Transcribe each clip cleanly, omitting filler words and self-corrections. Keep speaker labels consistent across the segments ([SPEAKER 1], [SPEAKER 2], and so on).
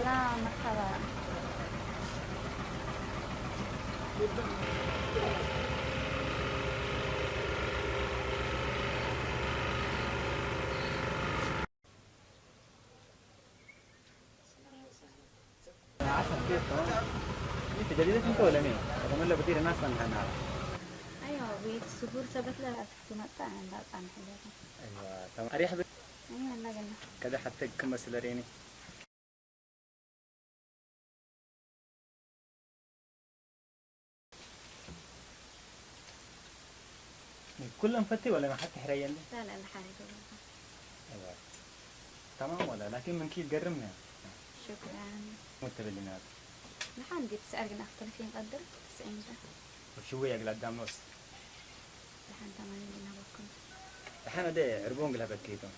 [SPEAKER 1] سلام مرحبا.
[SPEAKER 2] عسل كيف تمام؟ انت جديدة انت ولا مين؟ كمان لو كثير ناس نحن.
[SPEAKER 1] أيوة بيت السفور ثبت لها في مقطع عند عن حاجة.
[SPEAKER 2] ايوه تمام اريح بك
[SPEAKER 1] أيوة لا قلنا.
[SPEAKER 2] كذا حتى كم مسلريني. كلها مفتي ولا ما حتى حريني؟
[SPEAKER 1] لا لا الحاجة.
[SPEAKER 2] ايوه تمام ولا لكن من كيف قرمنا.
[SPEAKER 1] شكرا.
[SPEAKER 2] متبلينات.
[SPEAKER 1] نحن دي بسألنا مختلفين قدر 90 ده.
[SPEAKER 2] وشو هي قدام نص؟
[SPEAKER 1] نحن 80 لنا بكم.
[SPEAKER 2] الحين ده عربون قلها بكيتهم.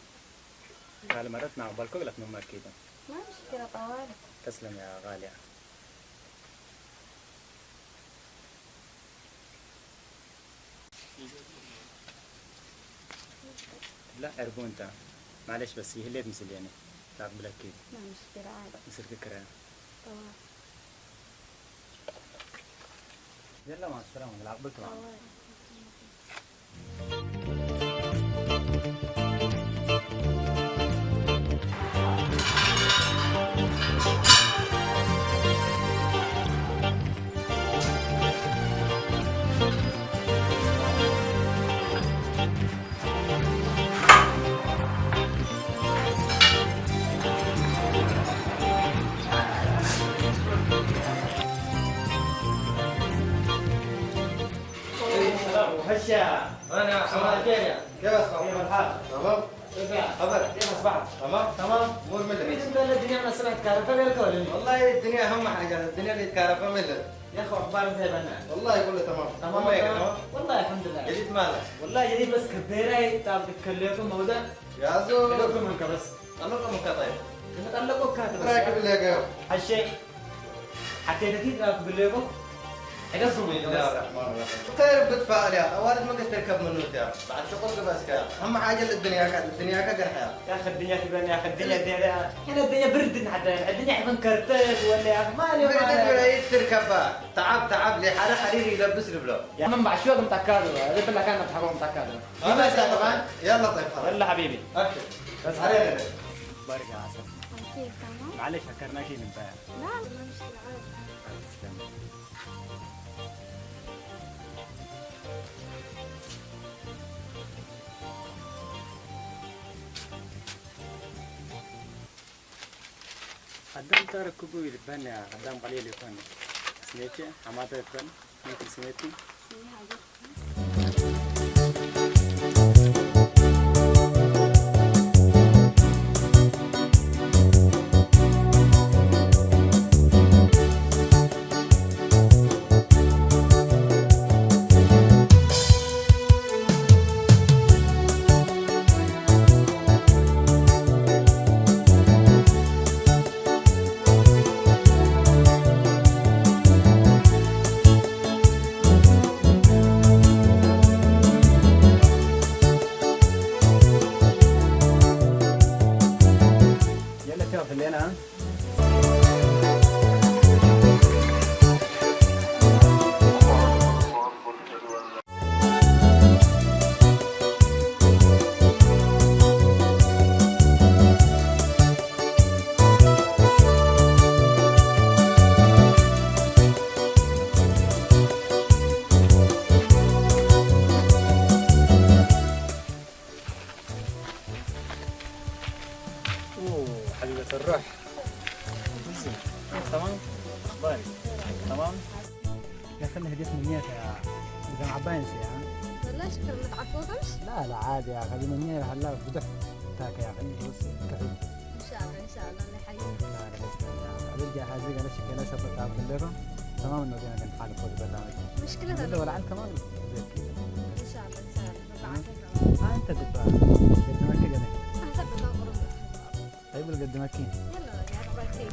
[SPEAKER 2] قال مرت مع بالكو قلت من مكيتهم.
[SPEAKER 1] ما مشكلة طوال.
[SPEAKER 2] تسلم يا غالية. لا عربون انت معلش بس هي اللي تمثل يعني لا بلا كيف
[SPEAKER 1] ما مشكلة عادي.
[SPEAKER 2] يصير فكرة
[SPEAKER 1] طوال.
[SPEAKER 2] يلا مع السلامة نلعب بكرة.
[SPEAKER 1] طوال.
[SPEAKER 3] وهشة
[SPEAKER 4] انا
[SPEAKER 3] صباح الخير.
[SPEAKER 4] كيف اصبح؟
[SPEAKER 3] كيف الحال؟
[SPEAKER 4] تمام؟
[SPEAKER 3] كيف يعني؟
[SPEAKER 4] خبر؟
[SPEAKER 3] كيف اصبحت؟
[SPEAKER 4] تمام؟
[SPEAKER 3] تمام؟
[SPEAKER 4] امور ملت.
[SPEAKER 3] انت الدنيا من السنة كهرباء ولا ولا مين؟
[SPEAKER 4] والله الدنيا اهم حاجه، الدنيا اللي تكهرباء ملت.
[SPEAKER 3] يا اخو اخبار انت بنا.
[SPEAKER 4] والله كله تمام.
[SPEAKER 3] تمام
[SPEAKER 4] أمك
[SPEAKER 3] تمام. والله الحمد لله.
[SPEAKER 4] جديد مالك؟
[SPEAKER 3] والله جديد بس كبيرة تعب تكلمكم مودا.
[SPEAKER 4] يا زول
[SPEAKER 3] كلكم منك بس.
[SPEAKER 4] انا كم طيب؟
[SPEAKER 3] نتقلقوا كاتب بس.
[SPEAKER 4] راكب اللي جاي.
[SPEAKER 3] هالشيء حتى نتيجة تقول حقصهم
[SPEAKER 4] بسم الله الرحمن الرحيم. خير بتفائل يا اخي، والد ما قد تركب منه يا بعد شغل بس كذا، اهم حاجه الدنيا كذا، الدنيا كذا حياه.
[SPEAKER 3] يا اخي الدنيا تبان، يا اخي الدنيا احنا الدنيا برد حتى الدنيا حبن كرتات ولا يا اخي مالي
[SPEAKER 4] بعد بعيد تركب بقى، تعب لي حدا حريري يلبس لبلو.
[SPEAKER 3] يا من بعد شوي متأكد قلت لك انا بتحكم متأكد.
[SPEAKER 4] انا طبعا يلا طيب خلاص.
[SPEAKER 3] يلا حبيبي
[SPEAKER 4] ابشر
[SPEAKER 3] بس
[SPEAKER 4] علينا.
[SPEAKER 2] بارك يا عسل.
[SPEAKER 1] كيف تمام؟
[SPEAKER 2] معلش فكرناش نبايع.
[SPEAKER 1] لا ما مشكلة عادي.
[SPEAKER 2] تسلم. قدام تارك كبوي لبني قدام قليل يكون سميتي حماتة يكون ممكن سميتي
[SPEAKER 1] سميها عجبتني.
[SPEAKER 2] يلا شوف اللي انا اوه حبيبة الروح. تمام اخبارك تمام يا خلي هديت منيك يا اذا عباين ها.
[SPEAKER 1] والله شكرا ما تعرفوهمش؟
[SPEAKER 2] لا لا عادي يا اخي منيك هلا بدك تاك يا اخي بص كحل.
[SPEAKER 1] إن شاء الله إن شاء الله الله يحييك.
[SPEAKER 2] لا لا بس ارجع هذه انا شكلها سبت عبد لكم تمام انه دينا كان حالك فوق البرنامج.
[SPEAKER 1] مشكلة
[SPEAKER 2] ولا ولا على كمان زي كذا.
[SPEAKER 1] إن شاء الله إن شاء الله ببعث لك.
[SPEAKER 2] انت قدامك كده
[SPEAKER 1] أحسب لك أقرب.
[SPEAKER 2] طيب اللي قدامك
[SPEAKER 1] يلا قاعد بالخير.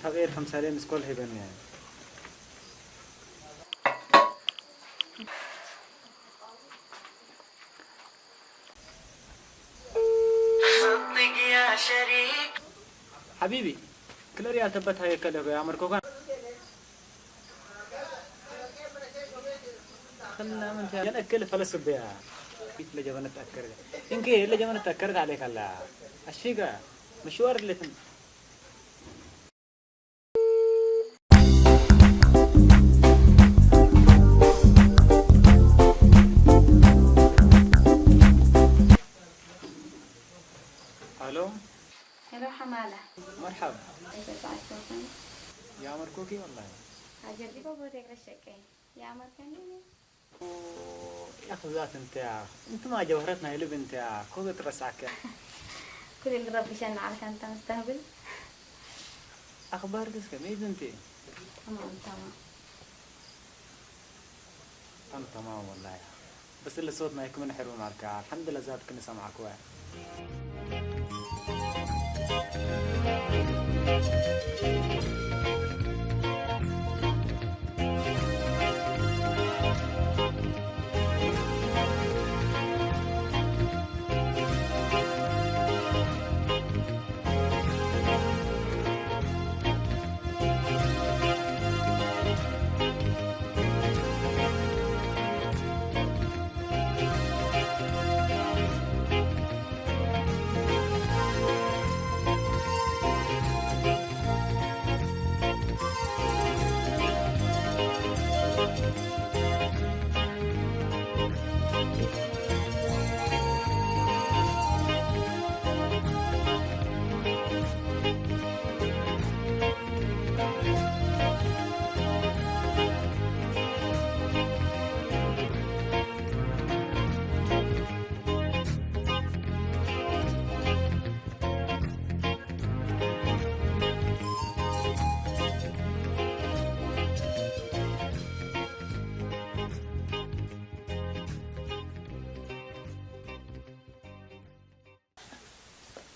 [SPEAKER 2] فقير 5 لين مسكول هيبني يعني.
[SPEAKER 3] صدق يا شريك
[SPEAKER 2] حبيبي كل ريال تبت هاي كله يا مركو كان خلنا من فيها أنا كل فلسف بيها بيت لجبنا تأكر إنك لجبنا تأكر عليك الله الشيء مشوار اللي تم الو
[SPEAKER 1] هلو حمالة
[SPEAKER 2] مرحبا
[SPEAKER 1] ايش بعثوكم؟
[SPEAKER 2] يا مركوكي والله
[SPEAKER 1] هاجر دي بابا تقرا الشكاية يا عمر كان
[SPEAKER 2] يا اخي ذات انت ما جوهرتنا يا لب انت كوكو ترسعك
[SPEAKER 1] كل اللي ربي شان عليك انت مستهبل.
[SPEAKER 2] اخبار كيف ميد انت
[SPEAKER 1] تمام تمام
[SPEAKER 2] انا تمام والله بس اللي صوت ما يكون حلو معك الحمد لله ذات كني سامعك واحد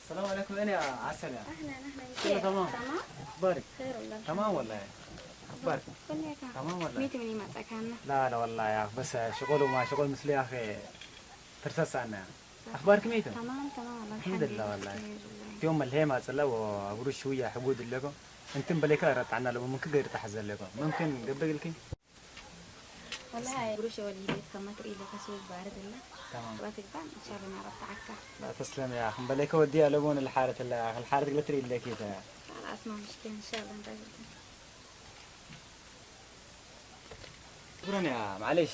[SPEAKER 2] السلام عليكم انا عسل يا
[SPEAKER 1] اهلا
[SPEAKER 2] كله تمام
[SPEAKER 1] تمام
[SPEAKER 2] اخبارك
[SPEAKER 1] خير والله
[SPEAKER 2] تمام والله اخبارك
[SPEAKER 1] كنا كان
[SPEAKER 2] تمام والله
[SPEAKER 1] ميتي مني ما تكلنا
[SPEAKER 2] لا والله يا اخي بس شغل وما شغل مثل يا اخي ترسس عنا اخبارك ميتم
[SPEAKER 1] تمام تمام والله
[SPEAKER 2] الحمد لله والله
[SPEAKER 1] خير والله.
[SPEAKER 2] يوم الهيمة صلى وابرو شوية حبود لكم انتم بليكا رت عنا لو ممكن غير تحزن لكم ممكن قبل لك
[SPEAKER 1] والله بروش ولي بيت كما تريد كسوق بارد الله
[SPEAKER 2] تمام
[SPEAKER 1] وتقبل ان شاء الله نعرف تعكا.
[SPEAKER 2] لا تسلم يا اخي بليكا ودي الون الحارة الحارة اللي تريد لك كذا
[SPEAKER 1] لا اسمع مشكلة ان شاء الله نتقابل.
[SPEAKER 2] شكرا يا معلش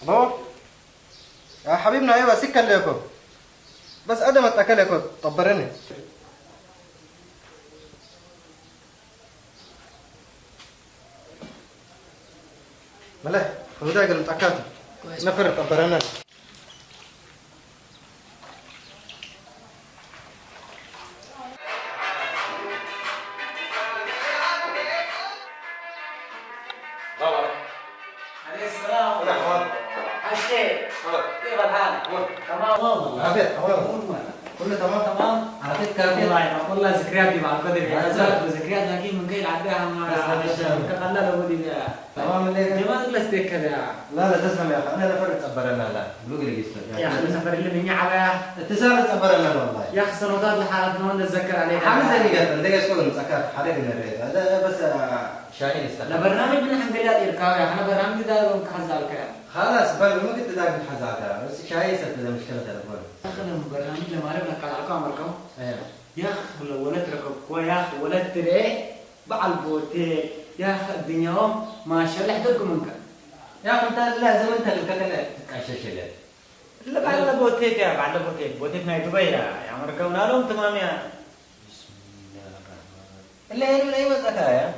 [SPEAKER 4] الو يا حبيبنا ايوه سكه لكم بس قدمت اكلكم طبرني ملح خذ قال متاكد نفر طبرنا
[SPEAKER 3] عليه السلام الشيخ كيف الحال؟ تمام والله
[SPEAKER 4] عافية كله تمام
[SPEAKER 3] تمام عرفت كيف والله ذكرياتي مع القدر يا زلمه ذكريات لكن من قيل عداها ما كخلى له ودي
[SPEAKER 4] تمام اللي
[SPEAKER 3] جمال جلستيك كذا
[SPEAKER 4] لا تسلم يا اخي انا نفر طبرنا لا لوق لي
[SPEAKER 3] يا اخي سفر اللي مني على
[SPEAKER 4] اتصال طبرنا والله
[SPEAKER 3] يا اخي سنوات لحالتنا وانا اتذكر عليك
[SPEAKER 4] حامل زي قال انت ايش تقول متاكد حريق من الريد هذا بس شاهين استنى
[SPEAKER 3] لا برنامج من الحمد لله يركاوي انا برنامج ده كحزال كلام
[SPEAKER 4] خلاص بل ما قلت ذاك الحزاكه بس شاي ست اذا مشكله تلفون
[SPEAKER 3] اخذ برنامج لما عرفنا قال على كاميركم
[SPEAKER 4] ايوه
[SPEAKER 3] يا اخي لو ولدت ركب يا اخي ولدت تري بعل بوتي يا اخي الدنيا ما شاء الله حدكم منك
[SPEAKER 4] يا اخي انت لازم انت اللي تكلم تكشش ليه
[SPEAKER 3] لا بعد بوتيك يا بعد بوتيك في دبي يا مركبنا لهم تمام يا
[SPEAKER 4] اللي ايوه زكايا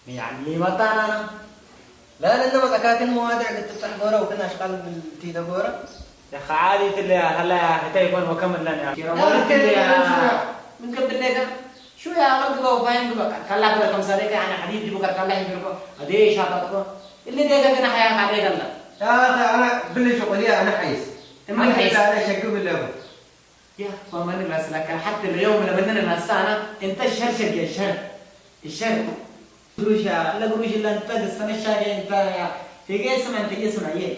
[SPEAKER 3] يعني متى انا
[SPEAKER 4] لا لانه زكاة الموادع اللي تفتح غوره وكنا اشغال بالتيدا غوره
[SPEAKER 3] يا اخي عادي اللي هلا هتيكون وكمل لنا يا
[SPEAKER 4] من قبل ليه
[SPEAKER 3] شو يا أغلب جوا فاهم جوا كلا بركم سارك يعني حديد جوا كلا يبركم أديش هذا اللي ده كنا حياة عليه كلا
[SPEAKER 4] يا أخي أنا باللي شغلي أنا حيس
[SPEAKER 3] أما حيس
[SPEAKER 4] أنا شكو بالله
[SPEAKER 3] يا فما نقرأ لك حتى اليوم اللي بدنا نسانا أنت الشر شر يا الشر قروش لا قروش إلا أنت السنة الشاقة أنت في جسم أنت جسم أيه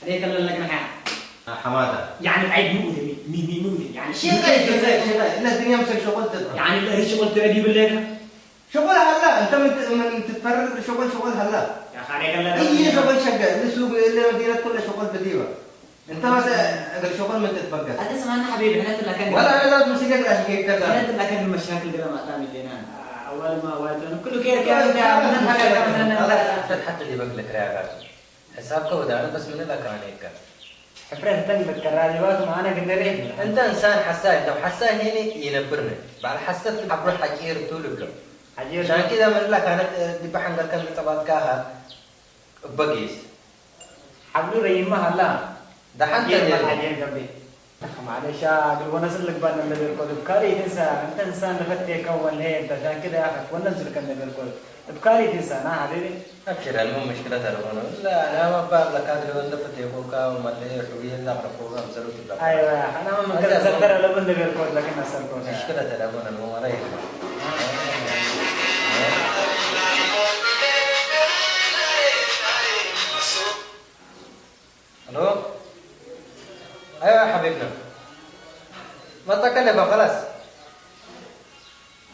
[SPEAKER 3] عليك الله لك نحيا
[SPEAKER 4] حمادة
[SPEAKER 3] يعني بعيد مودي يعني
[SPEAKER 4] شيء إن الدنيا مسك شغل تدري
[SPEAKER 3] يعني الشغل ترى بالله
[SPEAKER 4] شغل هلا أنت من تتفرغ شغل هلا
[SPEAKER 3] يا خالي الله
[SPEAKER 4] أي شغل شقة السوق اللي مدينة كلها شغل بديوة أنت ما أقل شغل من تتفرغ
[SPEAKER 3] هذا سمعنا حبيبي احنا لكن
[SPEAKER 4] ولا أنا لازم مسكك الأشياء كذا
[SPEAKER 3] احنا لكن المشاكل دي ما تعمل لنا اول ما وادنا كله كير من حاجه مثلا
[SPEAKER 4] حتى اللي بقلك راجع حسابك وده أنا بس من ذاك عليك
[SPEAKER 3] حفره تنبت كراجوات معانا قلنا ليه
[SPEAKER 4] أنت إنسان حساس لو حساس هنا ينبرني بعد حسيت بحبر حكير طول بلو عشان كذا من لك أنا دي بحن لك اللي تبغى كاها بقيس
[SPEAKER 3] حبلو ريما هلا
[SPEAKER 4] ده حتى
[SPEAKER 3] حاجين قبل معلش اقول ونزل لك بعد من الكود بكاري تنسى انت انسان لفتك اول هي انت عشان كذا يا اخي ونزل لك من الكود بكاري تنسى انا حبيبي
[SPEAKER 4] ابشر المهم مشكله تلفون لا انا ما بعرف لك هذا اللي فتك كوكا وما ادري شو يلا بروجرام زلوت
[SPEAKER 3] ايوه انا ما كنت اتذكر الا من الكود لكن اسالكم
[SPEAKER 4] مشكله تلفون المهم رايح الو ايوه يا حبيبنا ما تكلم خلاص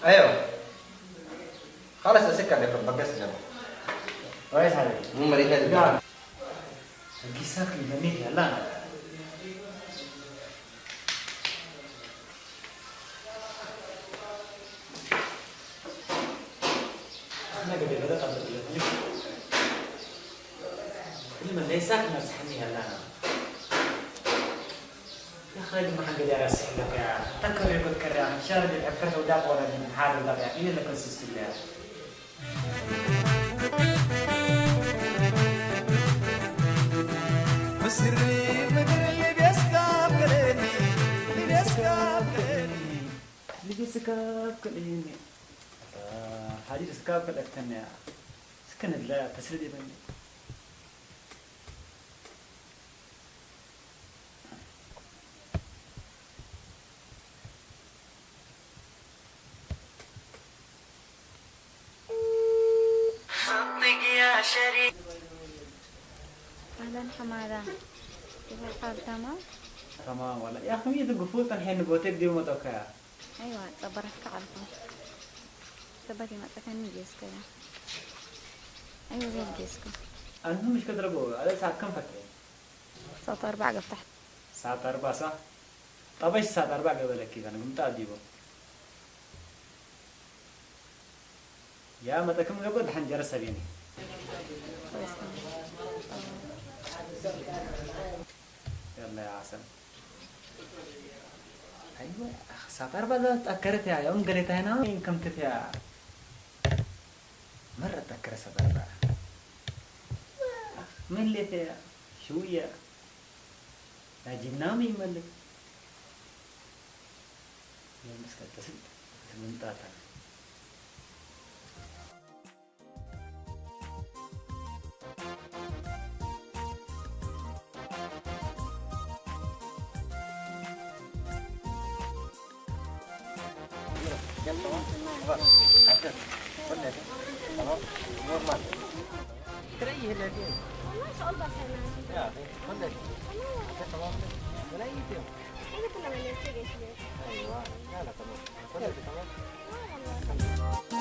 [SPEAKER 4] ايوه خلاص اسكر لك بقص لك
[SPEAKER 3] كويس حبيبي
[SPEAKER 4] مو مريض
[SPEAKER 3] الكيسات اللي بنيتها لا انا قبل بدات اقول لك لما ليس احنا صحني هلا يا اخي ما حد قدر يسحب لك يا تذكر يقول كرام شارد العفرة وداق ورا من حال ولا يا إيه اللي كنت تستلها
[SPEAKER 5] مصري مدري اللي بيسكاب كلامي اللي بيسكاب كلامي
[SPEAKER 2] اللي بيسكاب كلامي حاجة سكاب كلامي سكنت لا تسردي بني
[SPEAKER 1] أهلا حمادة كيف الحال تمام؟
[SPEAKER 2] تمام والله يا أخي مية قفوت الحين بوتك دي وما توكا
[SPEAKER 1] أيوة صبرك تعرفه سبتي ما تكني جيسكا أيوة زي جيسكا
[SPEAKER 2] أنا مش قادر أقول على ساعة كم فترة؟
[SPEAKER 1] الساعة 4 قف تحت
[SPEAKER 2] الساعة 4 صح؟ طب إيش الساعة 4 قبل كذا أنا قمت أجيبه يا متى كم قبل الحين جرس بيني
[SPEAKER 1] كويس
[SPEAKER 2] يلا يا عسل أيوة الساعة 4 تأكرت يا يوم قلت هنا وين كم تفيا مرة تأكر الساعة 4 من اللي فيها شوية نجيب نامي ملك يوم بس كتصل من تاتا
[SPEAKER 4] تريه الذين
[SPEAKER 6] والله ان شاء الله سنة
[SPEAKER 4] يا اخي خذك تمام ولا اي يوم
[SPEAKER 6] انا كنا من نلتقي شوي
[SPEAKER 4] ايوه لا لا تمام خذك تمام
[SPEAKER 6] والله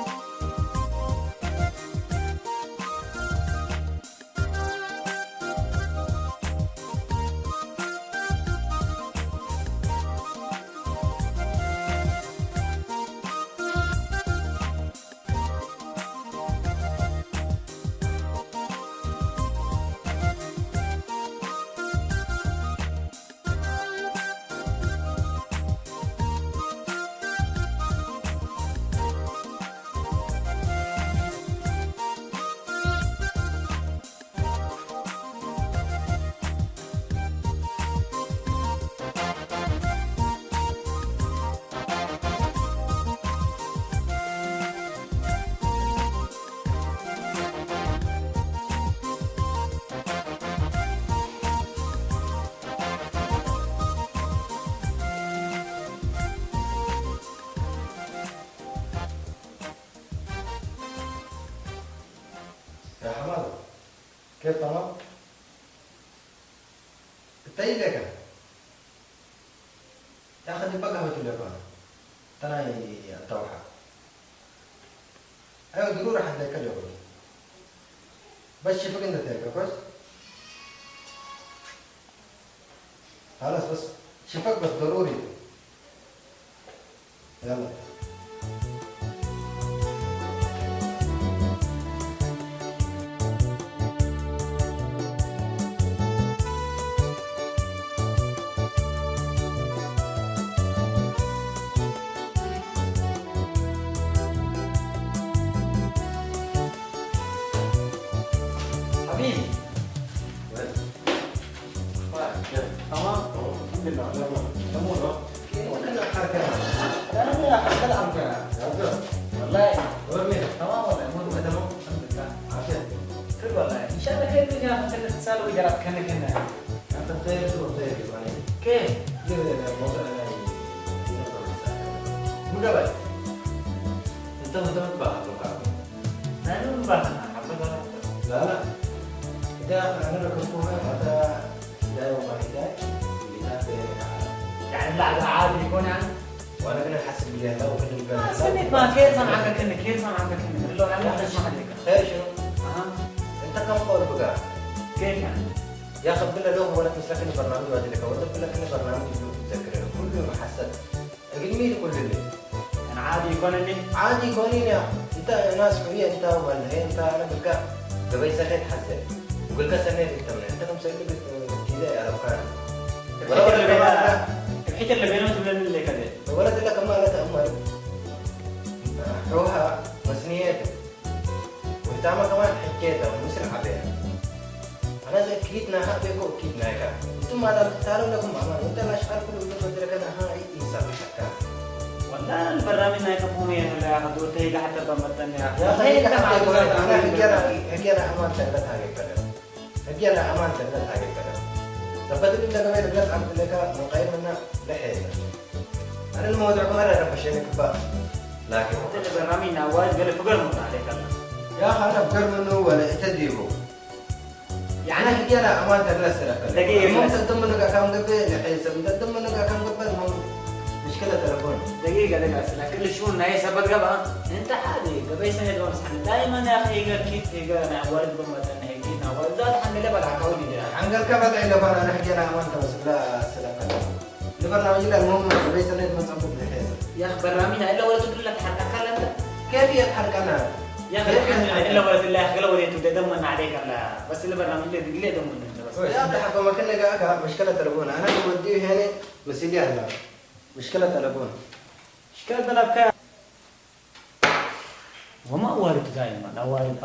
[SPEAKER 4] كيف تمام؟ التاي لك تاخذ بقى قهوة اليابان تناي التوحى ايوه ضروري حد لك اليوم بس شوفك انت تاكل كويس خلاص بس شوفك بس ضروري يلا
[SPEAKER 3] حبيبي تمام الحمد لله تمام
[SPEAKER 4] كنا حركة
[SPEAKER 3] انا يا حق العب والله تمام والله مو تمام الحمد لله
[SPEAKER 4] عافية
[SPEAKER 3] خير والله ان شاء الله خير بيجي مثلا اتصال ويجرب كانك هنا
[SPEAKER 4] انت طيب شو طيب يعني
[SPEAKER 3] كيف؟
[SPEAKER 4] كيف الموضوع مو جبل انت متبع
[SPEAKER 3] انا ما بعرف حبيت
[SPEAKER 4] لا لا إذا أنا ركبتها هذا بداية وبداية
[SPEAKER 3] يعني اللعبة عادي يكون يعني
[SPEAKER 4] وأنا كنا حاسس بيها لو كنا
[SPEAKER 3] سميت ما كيف سمعك كنا كيف سمعك كنا لو انا ما اسمع لك
[SPEAKER 4] خير شنو؟ أنت كم قول بقى؟
[SPEAKER 3] كيف يعني؟
[SPEAKER 4] يا أخي بالله لو ولا مسكني برنامج وادي لك ولا بالله كنا برنامج تذكره كل يوم حسد أقل كل الليل
[SPEAKER 3] انا عادي يكون اللي
[SPEAKER 4] عادي يكونين يا أنت ناس حبيبي أنت ولا هي أنت أنا بقى قبل سنة حسد وقلت سنة أنت من أنت كم سنة كذا يا رفقان
[SPEAKER 3] الحته اللي بينهم تبين اللي كذا
[SPEAKER 4] ولد لك ما لا تأمل روحها مسنيته وتعمل كمان حكيتها ومسرح عليها أنا زي كيتنا ها بيكو كيتنا كا أنتم ما دام تعالوا لكم أمان وأنت الأشعار كله بدك بدرك أنا ها إنسان بشكل
[SPEAKER 3] والله البرنامج هاي كفومي ولا حضور تيجي حتى بمتني
[SPEAKER 4] يا أخي أنا حكينا أمان تقدر هاي كلام حكينا أمان تقدر هاي كلام لبدل إنك قبل بلاد عم لك مقايم منا لحية أنا الموضوع مرة رفشني كبار لكن
[SPEAKER 3] البرنامج نواز قال فقر من عليك الله
[SPEAKER 4] يا أخي أنا بقر منه ولا تديبه يعني حكينا أمان تقدر سرقة
[SPEAKER 3] دقيقة
[SPEAKER 4] مو تقدم منك كم قبل لحية تقدم منك كم قبل مشكلة تلفون
[SPEAKER 3] دقيقة أسئلة كل شو نهاية سبت قبل أنت حالي قبل سنة دون سنة دائما يا أخي كيف نعوارد بمتن هيك نعوارد ذات حمل لبل عكودي ده
[SPEAKER 4] عنقل كبد عيلة فانا أنا حكينا أمان توصل لا سلام البرنامج لا المهم قبل سنة ما تصبت لحية
[SPEAKER 3] يا أخي برنامجنا إلا ولا تقول لك حركة كلام
[SPEAKER 4] كيف يتحرك أنا
[SPEAKER 3] يا أخي إلا ولا الله إلا ولا تدمن عليك الله بس البرنامج اللي تقول دمن أنت بس
[SPEAKER 4] يا أخي حكوا ما كنا جاك مشكلة تلفون أنا بوديه هنا بس يدي هلا مشكلة تلفون
[SPEAKER 3] مشكلة تلفون وما وارد دائما أوارد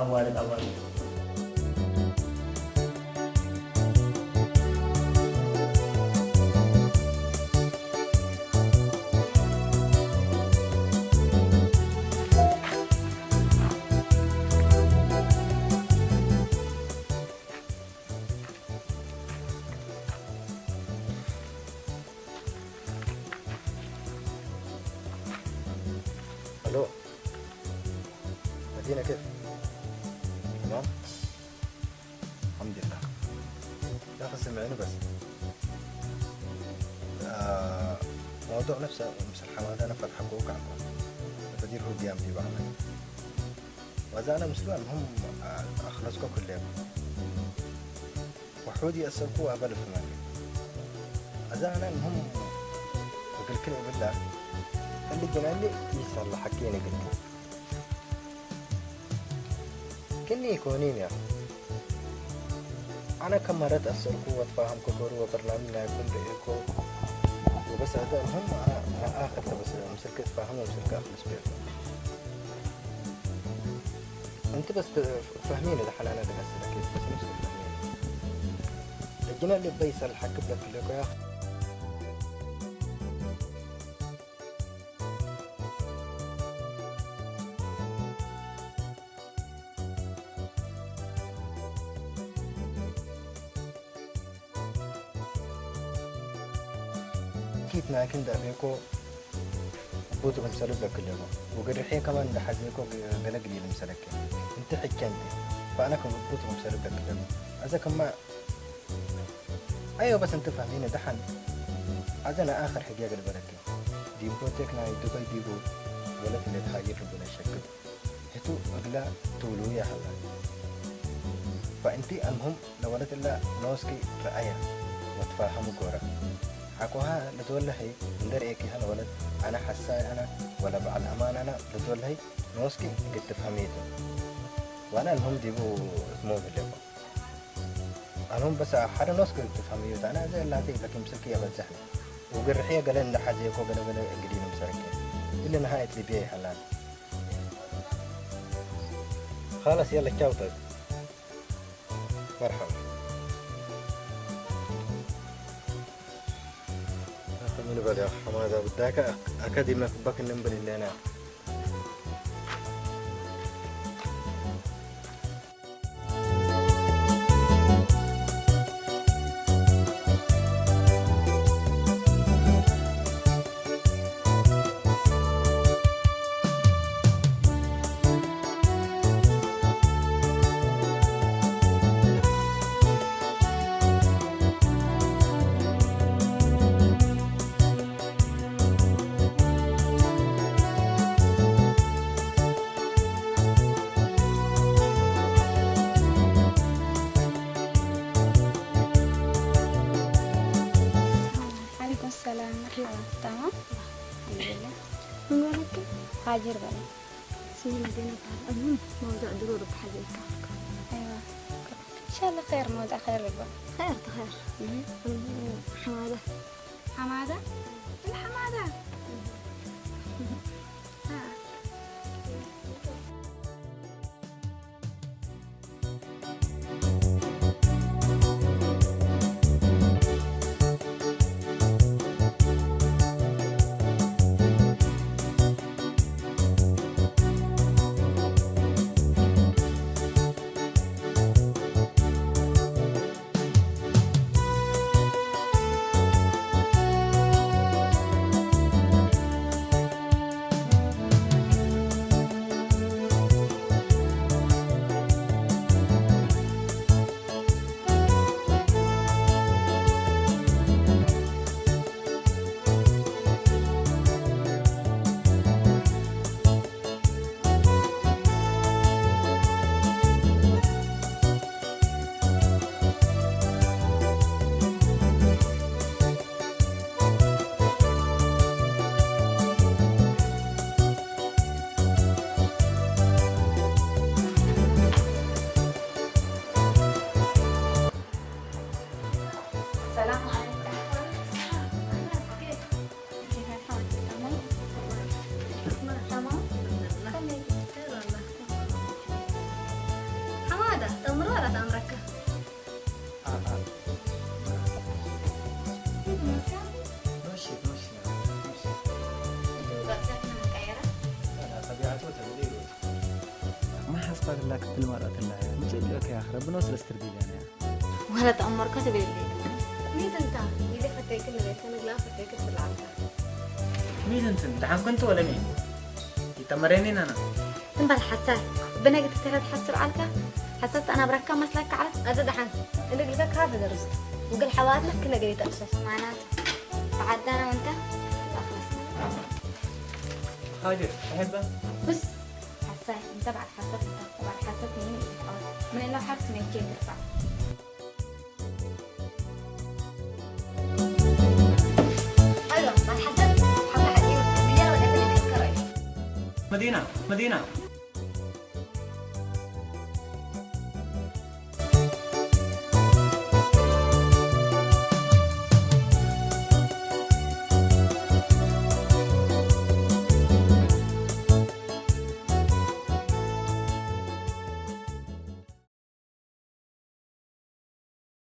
[SPEAKER 4] الو مدينة كيف؟ تمام؟ الحمد لله يا أخي سمعني بس موضوع نفسه مسرحة هذا أنا فتح حقوق عنه بدير هو قيام في بعض وإذا أنا مسلم هم أخلصكم كلهم وحودي أسلكوا أبل في مالي إذا أنا هم بقول كلمة بالله اللي جنالي يسأل الله حكيني قلت كني يكونين يا أنا كم مرة أسألكوا وأتفاهم كبر وبرنامجنا يكون رأيكم وبس هذا هم أنا آخر بس مسلك أتفاهم ومسلك أخلص بيكم أنت بس فاهمين إذا حنا أنا بالأسئلة كيف بس مسلك فاهمين الجنالي بيسأل الحق بلك لك يا أخي كيف معك ندابيكو بوتكم سلوك كلهم وقرحين كمان لحزيكو قلق لي المسلك انت حكمتي فانا كم بوتكم سلوك كلهم اذا كما ايوه بس انت فاهمين دحن انا اخر حاجه البركه دي بوتكنا يدوي ديبو ولا في الحاجه ربنا الشكل هتو اغلا تولو يا حلا فانتي المهم لو ولد الله نوسكي رأيا وتفاهموا كورا حكوها لتقول هي ندر إيكي هلا ولد أنا حساي أنا ولا بعد أمان أنا لتقول هي نوسكي قد تفهميته وأنا المهم ديبو مو بالليبا المهم بس حدا نوسكي قد تفهميته أنا زي اللي عتيب لكن مسكي يا بتزحني وقرحية قالين لحزيكو قالوا قدين مسركين إلا نهاية ليبيا حلال خلاص يلا تشاو طيب مرحبا من بعد يا حماده بدك اكاديميك باك النمبر اللي انا
[SPEAKER 1] تمام الحمد لله.
[SPEAKER 6] من وينك؟
[SPEAKER 1] هاجر بقى.
[SPEAKER 6] اسمي مدينة المهم موضوع ضروري بحاجة.
[SPEAKER 1] ايوه ان شاء الله خير، موضوع خير بقى.
[SPEAKER 6] خير حمادة.
[SPEAKER 1] حمادة؟ الحمادة.
[SPEAKER 3] لك في المرأة الله مجد لك يا أخي ربنا وصل استرديد أنا
[SPEAKER 1] ولا تأمر كتب الليل.
[SPEAKER 6] مين أنت؟ اللي فتيك اللي بيت أنا لا فتيك في العالم.
[SPEAKER 3] مين أنت؟ دحين كنت ولا مين؟ يتمرينين أنا.
[SPEAKER 1] تنبل حساس بنقد تهد حسر علك حسيت أنا بركب مسلك على
[SPEAKER 6] هذا دحين اللي قلتك هذا درست وقل حوادثك كلها قريت أساس
[SPEAKER 1] معناته بعد أنا وأنت خلصنا.
[SPEAKER 3] هاجر أحبه
[SPEAKER 1] بس حساس أنت بعد حسيت أنت بعد حسيت مين من اللي حبس من كيف ترفع.
[SPEAKER 6] أيوة بعد حسيت حبة حديد بيجي ولا كده بيتكرر.
[SPEAKER 3] مدينة